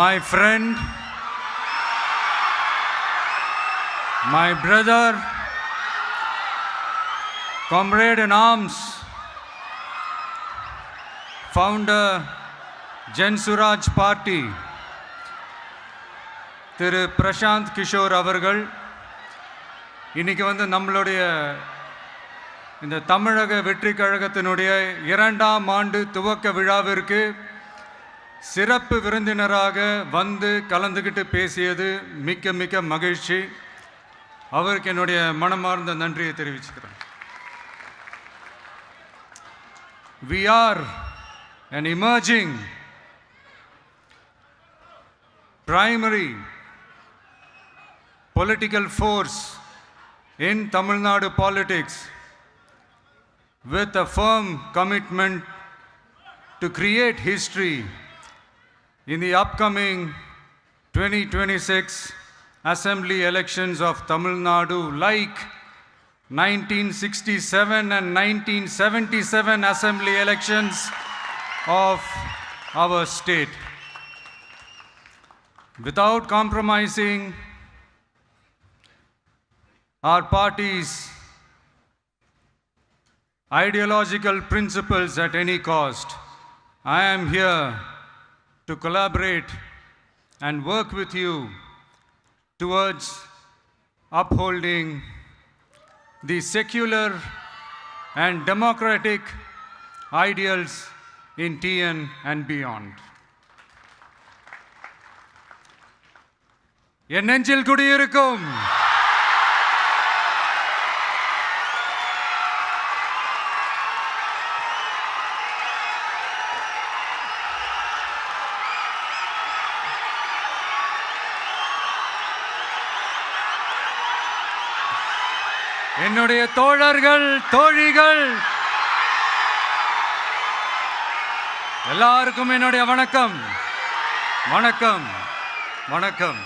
my friend, my brother, comrade in arms, founder, Jan Suraj Party, திரு பிரசாந்த் கிஷோர் அவர்கள் இன்னைக்கு நம்மளுடைய இந்த தமிழக வெற்றி கழகத்தினுடைய 2ஆம் ஆண்டு துவக்க விழாவிற்கு சிறப்பு விருந்தினராக கலந்துக்கிட்டு பேசியது மிக்க மிக்க மகிழ்ச்சி. அவருக்கு என்னுடைய மனமார்ந்த நன்றியை தெரிவிச்சுக்கிறேன். We are an emerging primary political force in Tamil Nadu politics with a firm commitment to create history in the upcoming 2026 assembly elections of Tamil Nadu, like 1967 and 1977 assembly elections of our state. Without compromising our party's ideological principles at any cost, I am here to collaborate and work with you towards upholding the secular and democratic ideals in TN and beyond. என் நெஞ்சில் குடியிருக்கும் என்னுடைய தோழர்கள், தோழிகள் எல்லாருக்கும் என்னுடைய வணக்கம். வணக்கம் வணக்கம்.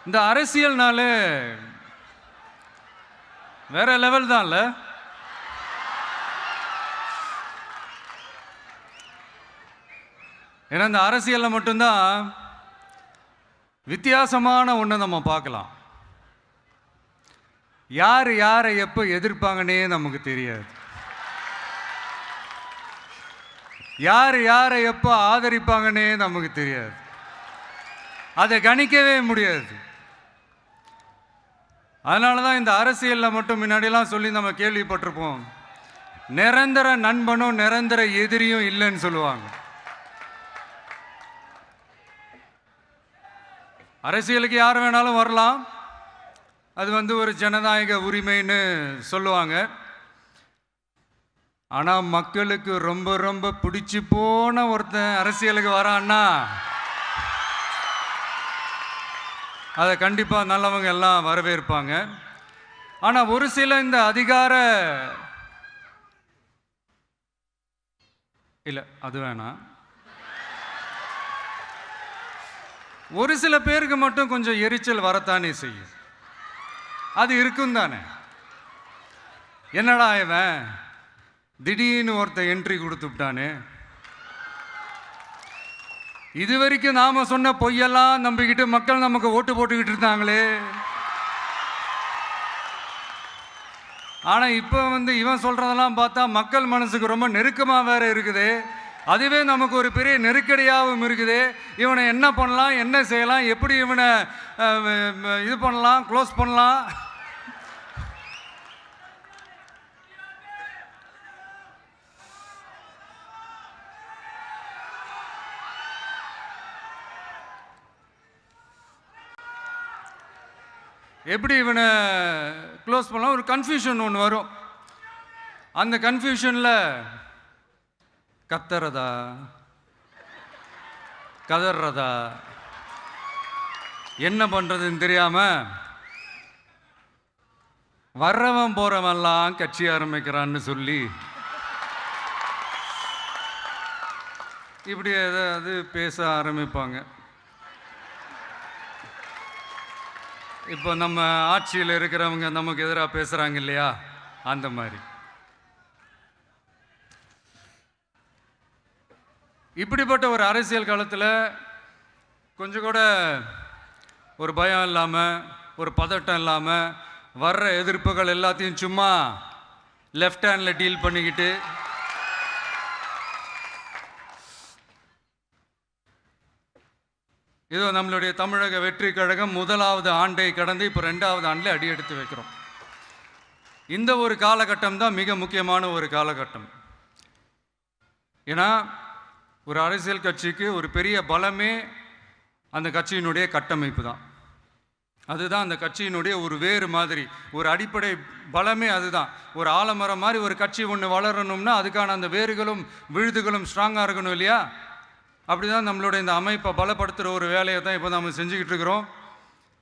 இந்த அரசியல்னாலே வேற லெவல் தான்ல. ஏன்னா இந்த அரசியலில் மட்டும்தான் வித்தியாசமான ஒன்று நம்ம பார்க்கலாம். யார் யாரை எப்போ எதிர்ப்பாங்கன்னே நமக்கு தெரியாது. யார் யாரை எப்போ ஆதரிப்பாங்கன்னே நமக்கு தெரியாது. அதை கணிக்கவே முடியாது. அதனால தான் இந்த அரசியலில் மட்டும் முன்னாடியெல்லாம் சொல்லி நம்ம கேள்விப்பட்டிருப்போம், நிரந்தர நண்பனும் நிரந்தர எதிரியும் இல்லைன்னு சொல்லுவாங்க. அரசியலுக்கு யார் வேணாலும் வரலாம், அது ஒரு ஜனநாயக உரிமைன்னு சொல்லுவாங்க. ஆனால் மக்களுக்கு ரொம்ப ரொம்ப பிடிச்சி போன ஒருத்தன் அரசியலுக்கு வரான்னா அதை கண்டிப்பாக நல்லவங்க எல்லாம் வரவேற்பாங்க. ஆனால் ஒரு சில இந்த அதிகார இல்லை அது வேணாம், ஒரு சில பேருக்கு மட்டும் கொஞ்சம் எரிச்சல் வரத்தானே செய்யும். அது இருக்கும் தானே. என்னடா இவன் திடீர்னு ஒருத்தன் என்ட்ரி கொடுத்துட்டானே, இது வரைக்கும் நாம சொன்ன பொய்யெல்லாம் நம்பிக்கிட்டு மக்கள் நமக்கு ஓட்டு போட்டுக்கிட்டு இருந்தாங்களே, ஆனால் இப்போ இவன் சொல்றதெல்லாம் பார்த்தா மக்கள் மனசுக்கு ரொம்ப நெருக்கமாக வேற இருக்குது. அதுவே நமக்கு ஒரு பெரிய நெருக்கடியாகவும் இருக்குது. இவனை என்ன பண்ணலாம், என்ன செய்யலாம், எப்படி இவனை இது பண்ணலாம், க்ளோஸ் பண்ணலாம். எப்படி இவனை க்ளோஸ் பண்ணலாம், ஒரு கன்ஃபியூஷன் ஒன்று வரும். அந்த கன்ஃபியூஷனில் கத்துறதா கதறதா என்ன பண்ணுறதுன்னு தெரியாமல் வர்றவன் போகிறவன்லாம் கட்சி ஆரம்பிக்கிறான்னு சொல்லி இப்படி ஏதாவது பேச ஆரம்பிப்பாங்க. இப்போ நம்ம ஆட்சியில் இருக்கிறவங்க நமக்கு எதிராக பேசுகிறாங்க இல்லையா, அந்த மாதிரி. இப்படிப்பட்ட ஒரு அரசியல் காலத்தில் கொஞ்சம் கூட ஒரு பயம் இல்லாமல், ஒரு பதட்டம் இல்லாமல், வர்ற எதிர்ப்புகள் எல்லாத்தையும் சும்மா லெஃப்ட் ஹேண்டில் டீல் பண்ணிக்கிட்டு இதோ நம்மளுடைய தமிழக வெற்றி கழகம் முதலாவது ஆண்டை கடந்து இப்போ 2வது ஆண்டில் அடி எடுத்து வைக்கிறோம். இந்த ஒரு காலகட்டம் தான் மிக முக்கியமான ஒரு காலகட்டம். ஏன்னா ஒரு அரசியல் கட்சிக்கு ஒரு பெரிய பலமே அந்த கட்சியினுடைய கட்டமைப்பு தான். அதுதான் அந்த கட்சியினுடைய ஒரு வேறு மாதிரி, ஒரு அடிப்படை பலமே அதுதான். ஒரு ஆலமரம் மாதிரி ஒரு கட்சி ஒன்று வளரணும்னா அதுக்கான அந்த வேர்களும் விழுதுகளும் ஸ்ட்ராங்காக இருக்கணும் இல்லையா? அப்படி தான் நம்மளுடைய இந்த அமைப்பை பலப்படுத்துகிற ஒரு வேலையை தான் இப்போ நம்ம செஞ்சுக்கிட்டு இருக்கிறோம்.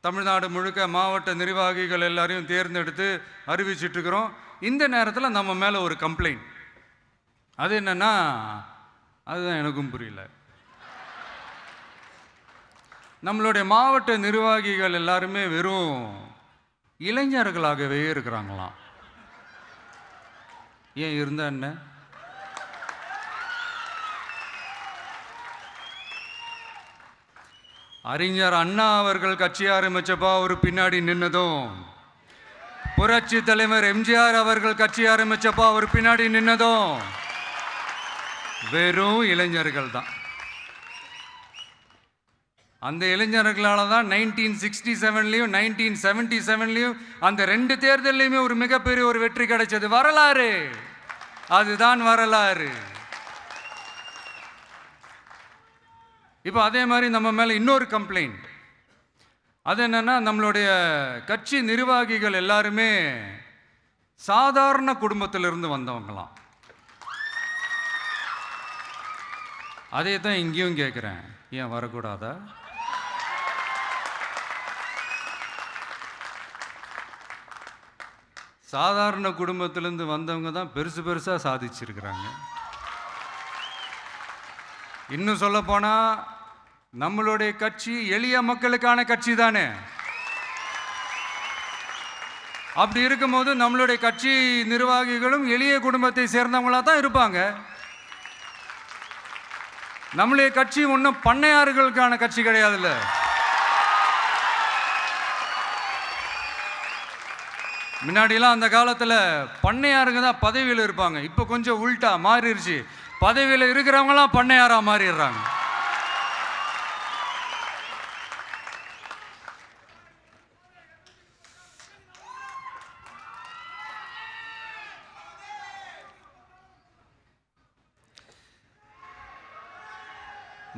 தமிழ்நாடு முழுக்க மாவட்ட நிர்வாகிகள் எல்லாரையும் தேர்ந்தெடுத்து அறிவிச்சிட்ருக்கிறோம். இந்த நேரத்தில் நம்ம மேலே ஒரு கம்ப்ளைண்ட், அது என்னென்னா, அதுதான் எனக்கும் புரியல. நம்மளுடைய மாவட்ட நிர்வாகிகள் எல்லாருமே வெறும் இளைஞர்களாகவே இருக்கிறாங்களாம். ஏன் இருந்தா என்ன? அறிஞர் அண்ணா அவர்கள் கட்சி ஆரம்பிச்சப்பா அவர் பின்னாடி நின்னதும், புரட்சி தலைவர் எம்ஜிஆர் அவர்கள் கட்சி ஆரம்பிச்சப்பா அவர் பின்னாடி நின்னதும் வெறும் இளைஞர்கள் தான். அந்த இளைஞர்களால தான் 1967லையும் 1977லையும் அந்த 2 தேர்தலையுமே ஒரு மிகப்பெரிய ஒரு வெற்றி கிடைச்சது. வரலாறு, அதுதான் வரலாறு. இப்போ அதே மாதிரி நம்ம மேலே இன்னொரு கம்ப்ளைண்ட், அது என்னன்னா, நம்மளுடைய கட்சி நிர்வாகிகள் எல்லாருமே சாதாரண குடும்பத்திலிருந்து வந்தவங்களாம். அதே தான் இங்கேயும் கேட்குறேன், ஏன் வரக்கூடாதா? சாதாரண குடும்பத்திலேருந்து வந்தவங்க தான் பெருசு பெருசாக சாதிச்சிருக்கிறாங்க. இன்னும் சொல்ல போனால் நம்மளுடைய கட்சி எளிய மக்களுக்கான கட்சி தானே. அப்படி இருக்கும்போது நம்மளுடைய கட்சி நிர்வாகிகளும் எளிய குடும்பத்தை சேர்ந்தவங்களா தான் இருப்பாங்க. நம்மளுடைய கட்சி ஒன்றும் பண்ணையார்களுக்கான கட்சி கிடையாதுல்ல. முன்னாடிலாம் அந்த காலத்தில் பண்ணையாருங்க தான் பதவியில் இருப்பாங்க. இப்போ கொஞ்சம் உள்டா மாறிடுச்சு, பதவியில் இருக்கிறவங்களாம் பண்ணையாராக மாறிடுறாங்க.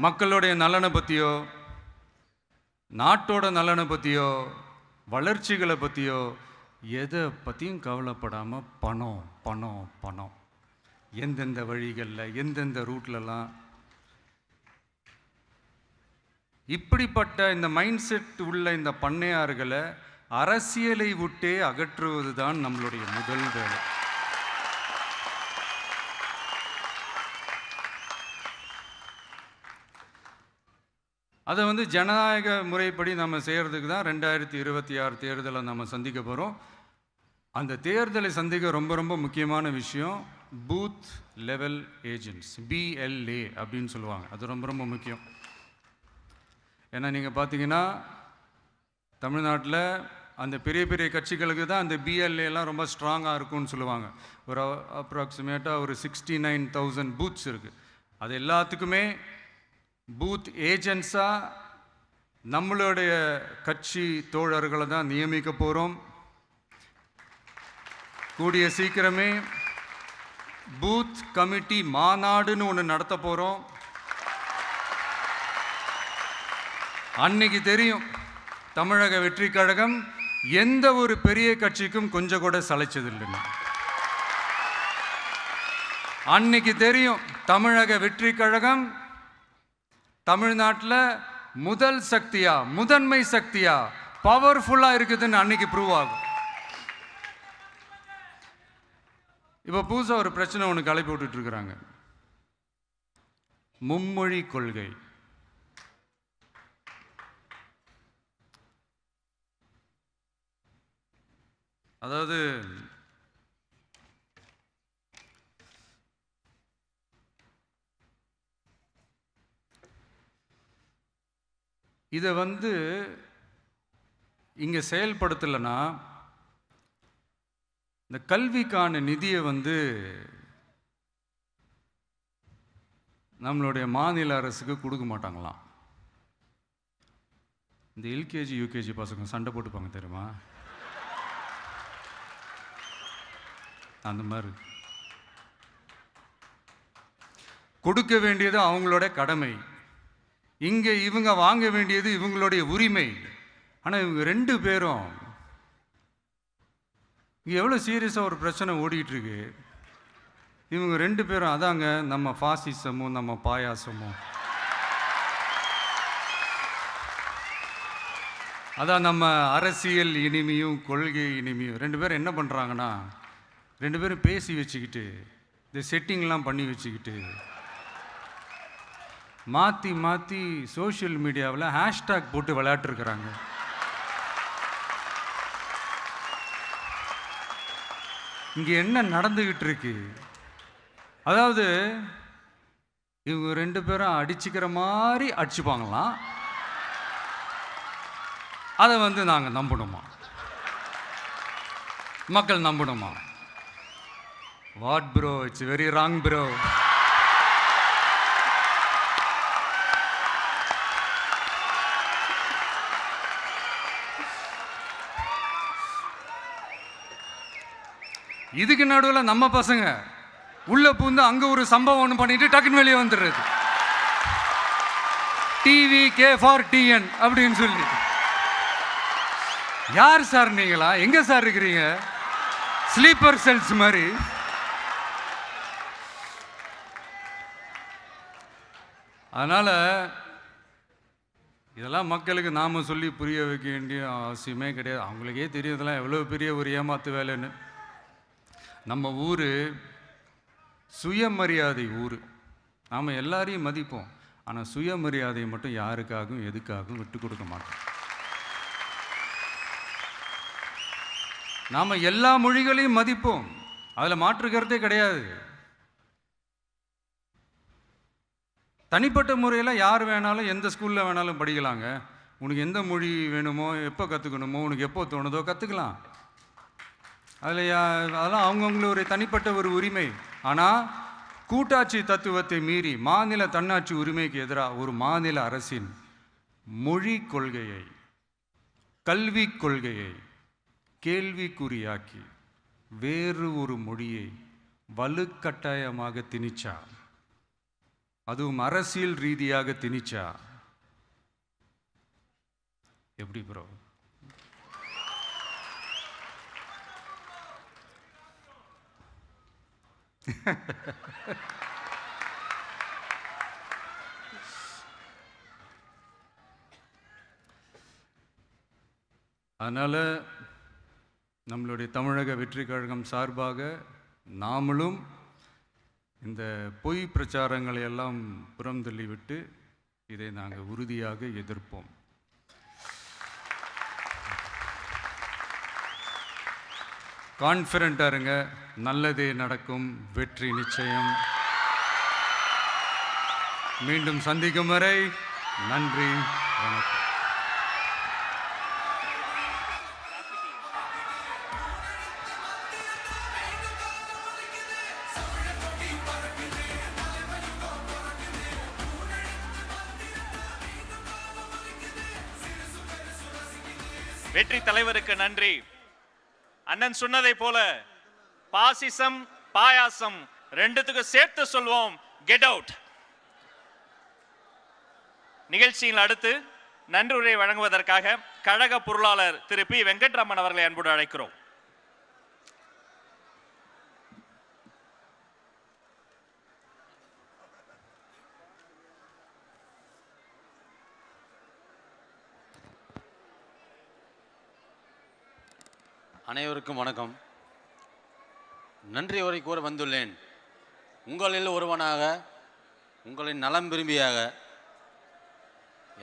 மக்களுடைய நலனை பற்றியோ, நாட்டோட நலனை பற்றியோ, வளர்ச்சிகளை பற்றியோ எதை பற்றியும் கவலைப்படாமல் பணம் பணம் பணம், எந்தெந்த வழிகளில் எந்தெந்த ரூட்லலாம், இப்படிப்பட்ட இந்த மைண்ட் செட் உள்ள இந்த பண்ணையார்களை அரசியலை விட்டே அகற்றுவது தான் நம்மளுடைய முதல் வேலை. அதை ஜனநாயக முறைப்படி நம்ம செய்கிறதுக்கு தான் 2026 தேர்தலை நம்ம சந்திக்க போகிறோம். அந்த தேர்தலை சந்திக்க ரொம்ப ரொம்ப முக்கியமான விஷயம் பூத் லெவல் ஏஜென்ட்ஸ், BLA அப்படின்னு சொல்லுவாங்க. அது ரொம்ப ரொம்ப முக்கியம். ஏன்னா நீங்கள் பார்த்தீங்கன்னா தமிழ்நாட்டில் அந்த பெரிய பெரிய கட்சிகளுக்கு தான் அந்த BLAலாம் ரொம்ப ஸ்ட்ராங்காக இருக்கும்னு சொல்லுவாங்க. ஒரு அப்ராக்சிமேட்டாக ஒரு 69,000 பூத்ஸ் இருக்குது. அது எல்லாத்துக்குமே பூத் ஏஜென்ட்ஸாக நம்மளுடைய கட்சி தோழர்களை தான் நியமிக்க போகிறோம். கூடிய சீக்கிரமே பூத் கமிட்டி மாநாடுன்னு ஒன்று நடத்த போகிறோம். அன்னைக்கு தெரியும் தமிழக வெற்றி கழகம் எந்த ஒரு பெரிய கட்சிக்கும் கொஞ்சம் கூட சளைச்சதில்லைன்னு. அன்னைக்கு தெரியும் தமிழக வெற்றி கழகம் தமிழ்நாட்டில் முதல் சக்தியா, முதன்மை சக்தியா, பவர்ஃபுல்லாக இருக்குதுன்னு அன்னைக்கு ப்ரூவ் ஆகும். இப்போ புதுசாக ஒரு பிரச்சனை ஒன்று கிளப்பி விட்டுட்டு இருக்கிறாங்க, மும்மொழி கொள்கை. அதாவது இதை இங்கே செயல்படுத்தலைன்னா இந்த கல்விக்கான நிதியை நம்மளுடைய மாநில அரசுக்கு கொடுக்க மாட்டாங்களாம். இந்த எல்கேஜி யூகேஜி பசங்க சண்டை போட்டுப்பாங்க தெரியுமா, அந்த மாதிரி கொடுக்க வேண்டியது அவங்களோட கடமை, இங்கே இவங்க வாங்க வேண்டியது இவங்களுடைய உரிமை. ஆனால் இவங்க 2 பேரும் இங்கே எவ்வளோ சீரியஸாக ஒரு பிரச்சனை ஓடிட்டுருக்கு. இவங்க 2 பேரும் அதாங்க நம்ம ஃபாசிசமும் நம்ம பாயாசமும், அதான் நம்ம அரசியல் இனிமையும் கொள்கை இனிமையும். 2 பேரும் என்ன பண்ணுறாங்கன்னா 2 பேரும் பேசி வச்சுக்கிட்டு இந்த செட்டிங்லாம் பண்ணி வச்சுக்கிட்டு மாற்றி மாற்றி சோஷியல் மீடியாவில் ஹேஷ்டாக் போட்டு விளையாட்டுருக்குறாங்க. இங்கே என்ன நடந்துக்கிட்டு இருக்கு, அதாவது இவங்க 2 பேரும் அடிச்சுக்கிற மாதிரி அடிச்சுப்பாங்களாம். அதை நாங்கள் நம்பணுமா, மக்கள் நம்பணுமா? What bro, it's very wrong bro. இதுக்கு நடுவில் நம்ம பசங்க உள்ள பூந்து அங்கே ஒரு சம்பவம் ஒன்று பண்ணிட்டு டக்குன்னு வெளியே வந்துடுறது. டிவி கே ஃபார் டிஎன் அப்படின்னு சொல்லி. யார் சார் நீங்களா, எங்கே சார் இருக்கிறீங்க? ஸ்லீப்பர் செல்ஸ் மாதிரி. அதனால் இதெல்லாம் மக்களுக்கு நாம் சொல்லி புரிய வைக்க வேண்டிய அவசியமே கிடையாது. அவங்களுக்கே தெரியறதெல்லாம் எவ்வளோ பெரிய ஒரு ஏமாத்து வேலைன்னு. நம்ம ஊர் சுயமரியாதை ஊர், நாம் எல்லாரையும் மதிப்போம். ஆனால் சுயமரியாதையை மட்டும் யாருக்காகவும் எதுக்காகவும் விட்டு கொடுக்க மாட்டோம். நாம் எல்லா மொழிகளையும் மதிப்போம், அதில் மாற்றுக்கிறதே கிடையாது. தனிப்பட்ட முறையில் யார் வேணாலும் எந்த ஸ்கூலில் வேணாலும் படிக்கலாங்க. உனக்கு எந்த மொழி வேணுமோ, எப்போ கற்றுக்கணுமோ, உனக்கு எப்போ தோணுதோ கற்றுக்கலாம். அதெல்லாம் அவங்கவுங்களுடைய தனிப்பட்ட ஒரு உரிமை. ஆனால் கூட்டாட்சி தத்துவத்தை மீறி மாநில தன்னாட்சி உரிமைக்கு எதிராக ஒரு மாநில அரசின் மொழி கொள்கையை, கல்வி கொள்கையை கேள்விக்குறியாக்கி வேறு ஒரு மொழியை வலுக்கட்டாயமாக திணிச்சா, அதுவும் அரசியல் ரீதியாக திணிச்சா எப்படி ப்ரோ? அதனால் நம்மளுடைய தமிழக வெற்றி கழகம் சார்பாக நாமளும் இந்த பொய் பிரச்சாரங்களை எல்லாம் புறந்தள்ளிவிட்டு இதை நாங்கள் உறுதியாக எதிர்ப்போம். கான்ஃபிடென்ட்டாக இருங்க, நல்லதே நடக்கும், வெற்றி நிச்சயம். மீண்டும் சந்திக்கும் வரை நன்றி, வணக்கம். வெற்றி தலைவருக்கு நன்றி. அண்ணன் சொன்னதை போல பாசிசம் பாயாசம் ரெண்டுத்துக்கு சேர்த்து சொல்வோம், கெட் அவுட். நிகழ்ச்சியில் அடுத்து நன்றியுரை வழங்குவதற்காக கழக பொருளாளர் திரு பி வெங்கட்ராமன் அவர்களை அன்போடு அழைக்கிறோம். அனைவருக்கும் வணக்கம். நன்றி உரை கூற வந்துள்ளேன். உங்களில் ஒருவனாக, உங்களின் நலம் விரும்பியாக,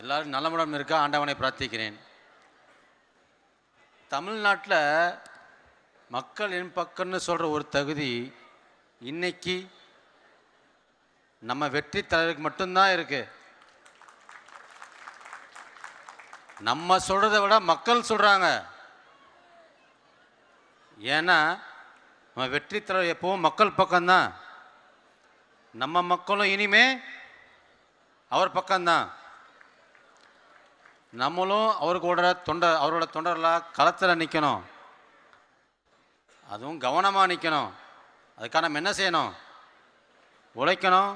எல்லாரும் நலமுடன் இருக்க ஆண்டவனை பிரார்த்திக்கிறேன். தமிழ்நாட்டில் மக்கள் என் பக்கம்னு சொல்கிற ஒரு தகுதி இன்னைக்கு நம்ம வெற்றி தலைவருக்கு மட்டும்தான் இருக்கு. நம்ம சொல்கிறத விட மக்கள் சொல்கிறாங்க. ஏன்னா நம்ம வெற்றி தலைவர் எப்பவும் மக்கள் பக்கம்தான். நம்ம மக்களும் இனிமே அவர் பக்கம்தான். நம்மளும் அவரோட தொண்டர்களாக களத்தில் நிற்கணும். அதுவும் கவனமாக நிற்கணும். அதுக்காக நம்ம என்ன செய்யணும்? உழைக்கணும்,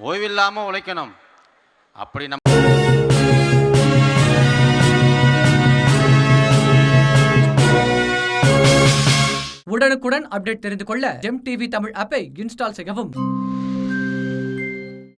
ஓய்வில்லாமல் உழைக்கணும். அப்படி நம்ம உடனுக்குடன் அப்டேட் தெரிந்து கொள்ள ஜெம் டிவி தமிழ் ஆப்பை இன்ஸ்டால் செய்யவும்.